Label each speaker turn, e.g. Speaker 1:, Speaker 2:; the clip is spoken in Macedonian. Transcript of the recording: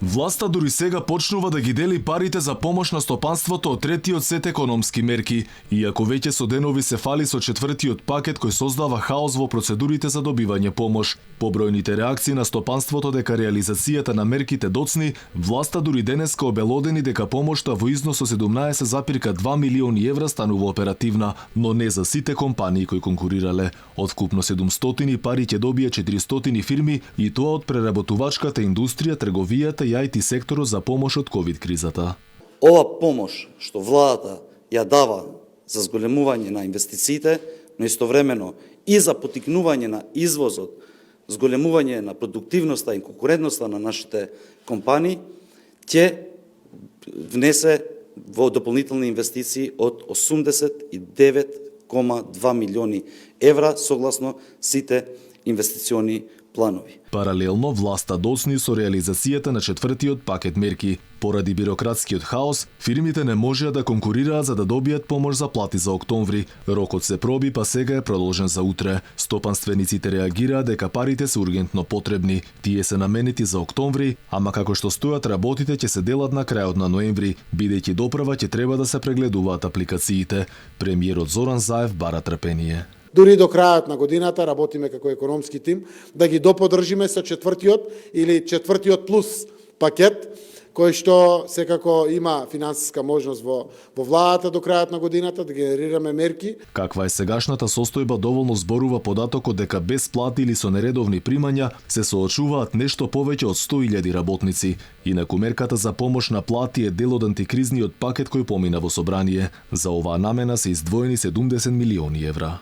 Speaker 1: Власта дури сега почнува да ги дели парите за помош на стопанството од третиот сет економски мерки, иако веќе со денови се фали со четвртиот пакет кој создава хаос во процедурите за добивање помош. По бројните реакции на стопанството дека реализацијата на мерките доцни, власта дури денеска обелодени дека помошта во износ со 17,2 милиони евра станува оперативна, но не за сите компании кои конкурирале. Од вкупно 700 пари ќе добие 400 фирми и тоа од преработувачката индустрија, трговијата и IT секторот за помош од ковид кризата.
Speaker 2: Ова помош што владата ја дава за зголемување на инвестициите, но истовремено и за потикнување на извозот, зголемување на продуктивноста и конкурентноста на нашите компании, ќе внесе во дополнителни инвестиции од 89,2 милиони евра согласно сите инвестициони планови.
Speaker 1: Паралелно, власта доцни со реализацијата на четвртиот пакет мерки. Поради бирократскиот хаос, фирмите не можеа да конкурираат за да добијат помош за плати за октомври. Рокот се проби, па сега е продолжен за утре. Стопанствениците реагираа дека парите се ургентно потребни. Тие се наменети за октомври, ама како што стојат работите ќе се делат на крајот на ноември, бидејќи допрва ќе треба да се прегледуваат апликациите. Премиерот Зоран Заев бара трпение.
Speaker 3: Дури до крајот на годината работиме како економски тим да ги доподржиме со четвртиот или четвртиот плюс пакет, кој што секако има финансиска можност во владата до крајот на годината да генерираме мерки.
Speaker 1: Каква е сегашната состојба доволно зборува податокот дека без плати или со нередовни примања се соочуваат нешто повеќе од 100.000 работници. Инаку мерката за помош на плати е дел од антикризниот пакет кој помина во собрание. За оваа намена се издвоени 70 милиони евра.